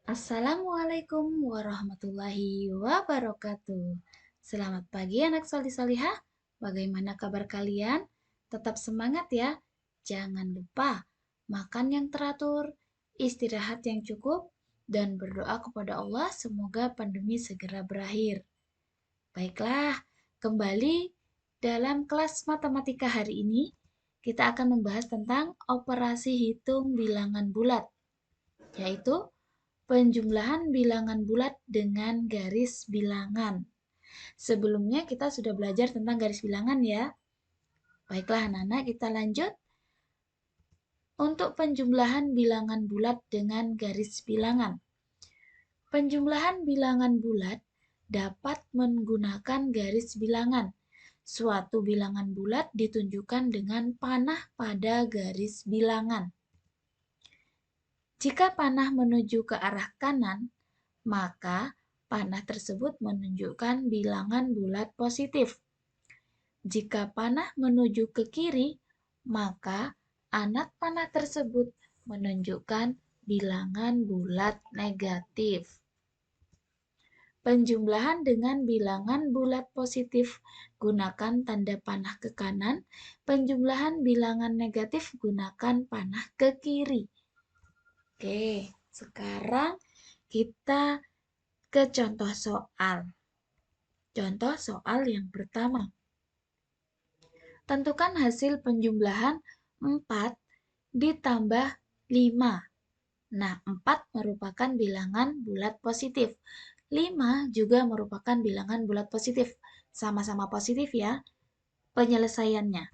Assalamualaikum warahmatullahi wabarakatuh. Selamat pagi anak solih solihah. Bagaimana kabar kalian? Tetap semangat ya. Jangan lupa makan yang teratur, istirahat yang cukup, dan berdoa kepada Allah semoga pandemi segera berakhir. Baiklah, kembali dalam kelas matematika hari ini kita akan membahas tentang operasi hitung bilangan bulat, yaitu penjumlahan bilangan bulat dengan garis bilangan. Sebelumnya kita sudah belajar tentang garis bilangan ya. Baiklah anak-anak, kita lanjut. Untuk penjumlahan bilangan bulat dengan garis bilangan. Penjumlahan bilangan bulat dapat menggunakan garis bilangan. Suatu bilangan bulat ditunjukkan dengan panah pada garis bilangan. Jika panah menuju ke arah kanan, maka panah tersebut menunjukkan bilangan bulat positif. Jika panah menuju ke kiri, maka anak panah tersebut menunjukkan bilangan bulat negatif. Penjumlahan dengan bilangan bulat positif, gunakan tanda panah ke kanan. Penjumlahan bilangan negatif, gunakan panah ke kiri. Oke, sekarang kita ke contoh soal. Contoh soal yang pertama. Tentukan hasil penjumlahan 4 ditambah 5. Nah, 4 merupakan bilangan bulat positif. 5 juga merupakan bilangan bulat positif. Sama-sama positif ya penyelesaiannya.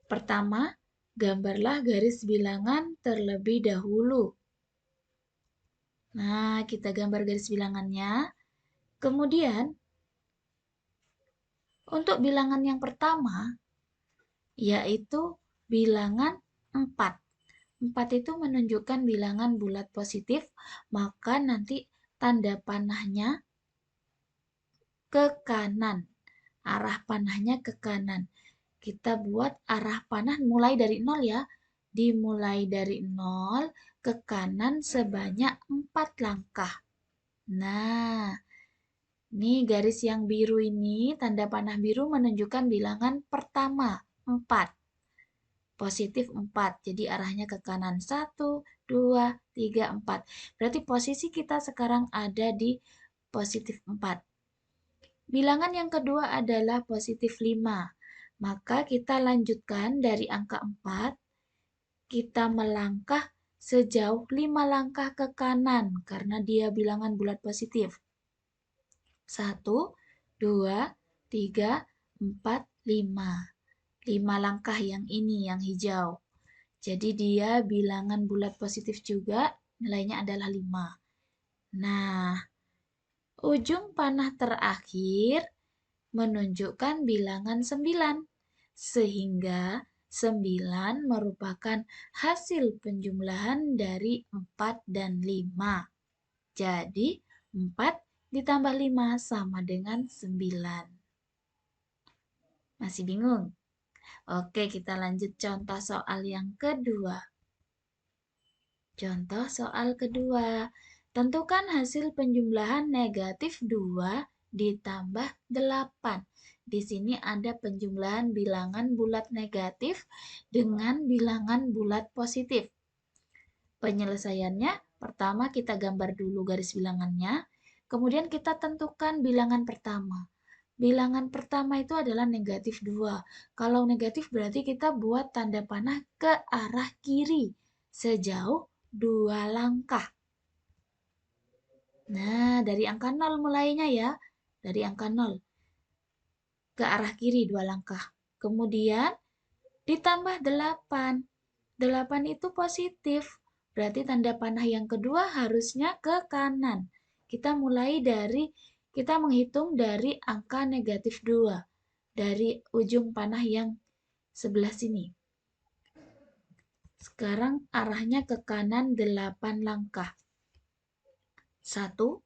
Pertama, gambarlah garis bilangan terlebih dahulu. Nah, kita gambar garis bilangannya. Kemudian, untuk bilangan yang pertama, yaitu bilangan 4. 4 itu menunjukkan bilangan bulat positif, maka nanti tanda panahnya ke kanan. Arah panahnya ke kanan. Kita buat arah panah mulai dari 0 ya. Dimulai dari 0 ke kanan sebanyak 4 langkah. Nah, ini garis yang biru ini, tanda panah biru menunjukkan bilangan pertama, 4. Positif 4, jadi arahnya ke kanan. 1, 2, 3, 4. Berarti posisi kita sekarang ada di positif 4. Bilangan yang kedua adalah positif 5. Maka kita lanjutkan dari angka 4, kita melangkah sejauh 5 langkah ke kanan karena dia bilangan bulat positif. 1, 2, 3, 4, 5. 5 langkah yang ini, yang hijau. Jadi dia bilangan bulat positif juga, nilainya adalah 5. Nah, ujung panah terakhir menunjukkan bilangan 9. Sehingga 9 merupakan hasil penjumlahan dari 4 dan 5. Jadi 4 ditambah 5 sama dengan 9. Masih bingung? Oke, kita lanjut contoh soal yang kedua. Contoh soal kedua. Tentukan hasil penjumlahan negatif 2 ditambah 8. Di sini ada penjumlahan bilangan bulat negatif dengan bilangan bulat positif. Penyelesaiannya, pertama kita gambar dulu garis bilangannya, kemudian kita tentukan bilangan pertama. Bilangan pertama itu adalah negatif 2. Kalau negatif berarti kita buat tanda panah ke arah kiri sejauh 2 langkah. Nah, dari angka 0 mulainya ya. Dari angka 0 ke arah kiri 2 langkah. Kemudian ditambah 8. 8 itu positif. Berarti tanda panah yang kedua harusnya ke kanan. Kita menghitung dari angka negatif 2. Dari ujung panah yang sebelah sini. Sekarang arahnya ke kanan 8 langkah. 1, 2,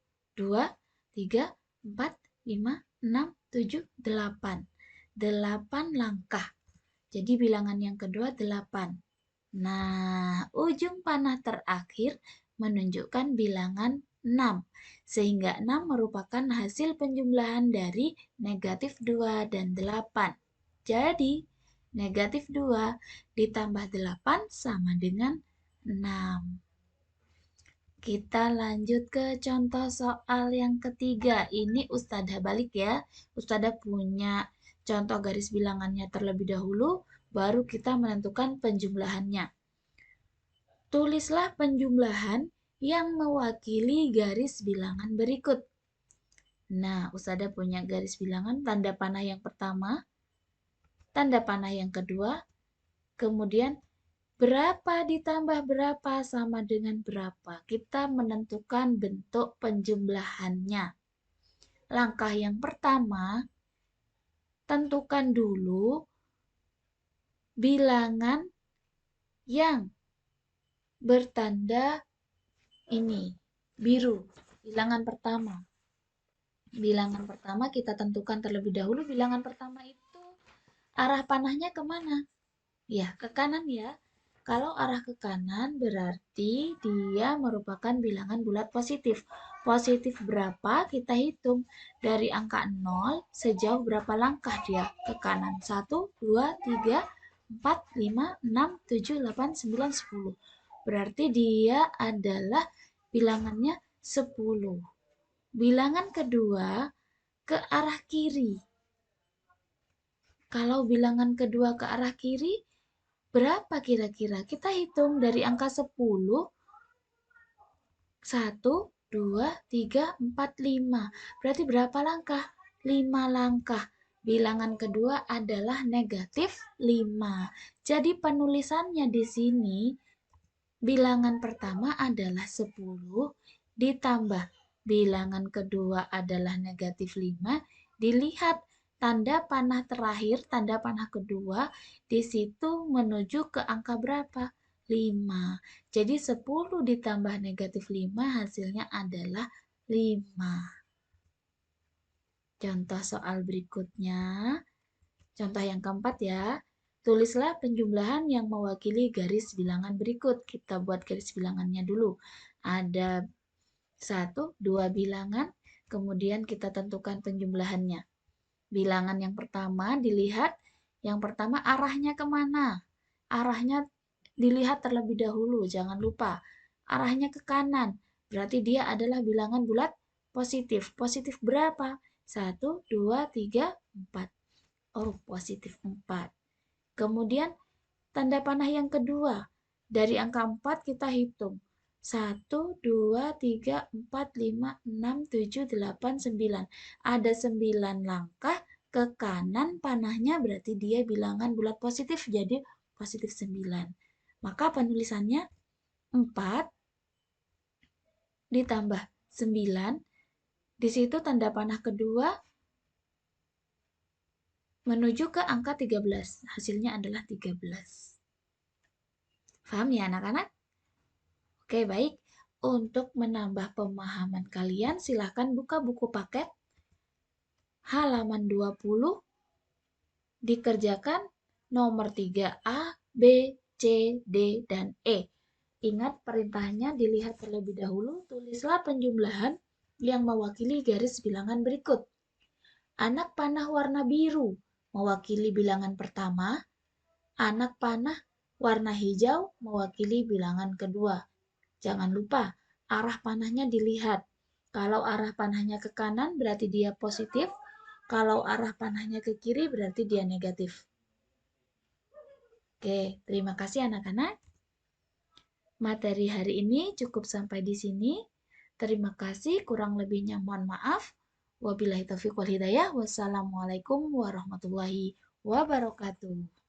3, 4, 5, 6, 7, 8. 8 langkah. Jadi bilangan yang kedua 8. Nah, ujung panah terakhir menunjukkan bilangan 6, sehingga 6 merupakan hasil penjumlahan dari negatif 2 dan 8. Jadi, negatif 2 ditambah 8 sama dengan 6. Kita lanjut ke contoh soal yang ketiga. Ini Ustadzah balik ya. Ustadzah punya contoh garis bilangannya terlebih dahulu, baru kita menentukan penjumlahannya. Tulislah penjumlahan yang mewakili garis bilangan berikut. Nah, Ustadzah punya garis bilangan tanda panah yang pertama, tanda panah yang kedua, kemudian berapa ditambah berapa sama dengan berapa. Kita menentukan bentuk penjumlahannya. Langkah yang pertama, tentukan dulu bilangan yang bertanda ini, biru. Bilangan pertama. Bilangan pertama kita tentukan terlebih dahulu. Bilangan pertama itu arah panahnya kemana? Ya, ke kanan ya. Kalau arah ke kanan berarti dia merupakan bilangan bulat positif. Positif berapa? Kita hitung. Dari angka 0 sejauh berapa langkah dia ke kanan? 1, 2, 3, 4, 5, 6, 7, 8, 9, 10. Berarti dia adalah bilangannya 10. Bilangan kedua ke arah kiri. Kalau bilangan kedua ke arah kiri, berapa kira-kira? Kita hitung dari angka 10, 1, 2, 3, 4, 5. Berarti berapa langkah? 5 langkah. Bilangan kedua adalah negatif 5. Jadi penulisannya di sini, bilangan pertama adalah 10, ditambah bilangan kedua adalah negatif 5, dilihat tanda panah terakhir, tanda panah kedua, di situ menuju ke angka berapa? 5. Jadi 10 ditambah negatif 5 hasilnya adalah 5. Contoh soal berikutnya, contoh yang keempat ya. Tulislah penjumlahan yang mewakili garis bilangan berikut. Kita buat garis bilangannya dulu. Ada 1, 2 bilangan, kemudian kita tentukan penjumlahannya. Bilangan yang pertama dilihat, yang pertama arahnya kemana? Arahnya dilihat terlebih dahulu, jangan lupa. Arahnya ke kanan, berarti dia adalah bilangan bulat positif. Positif berapa? 1, 2, 3, 4. Oh, positif 4. Kemudian tanda panah yang kedua, dari angka 4 kita hitung. 1, 2, 3, 4, 5, 6, 7, 8, 9. Ada 9 langkah ke kanan panahnya berarti dia bilangan bulat positif, jadi positif 9. Maka penulisannya 4 ditambah 9. Di situ tanda panah kedua menuju ke angka 13. Hasilnya adalah 13. Paham ya anak-anak? Oke, baik. Untuk menambah pemahaman kalian, silahkan buka buku paket halaman 20, dikerjakan nomor 3A, B, C, D, dan E. Ingat perintahnya dilihat terlebih dahulu, tulislah penjumlahan yang mewakili garis bilangan berikut. Anak panah warna biru mewakili bilangan pertama, anak panah warna hijau mewakili bilangan kedua. Jangan lupa, arah panahnya dilihat. Kalau arah panahnya ke kanan berarti dia positif, kalau arah panahnya ke kiri berarti dia negatif. Oke, terima kasih anak-anak. Materi hari ini cukup sampai di sini. Terima kasih, kurang lebihnya mohon maaf. Wabillahi taufiq wal hidayah. Wassalamualaikum warahmatullahi wabarakatuh.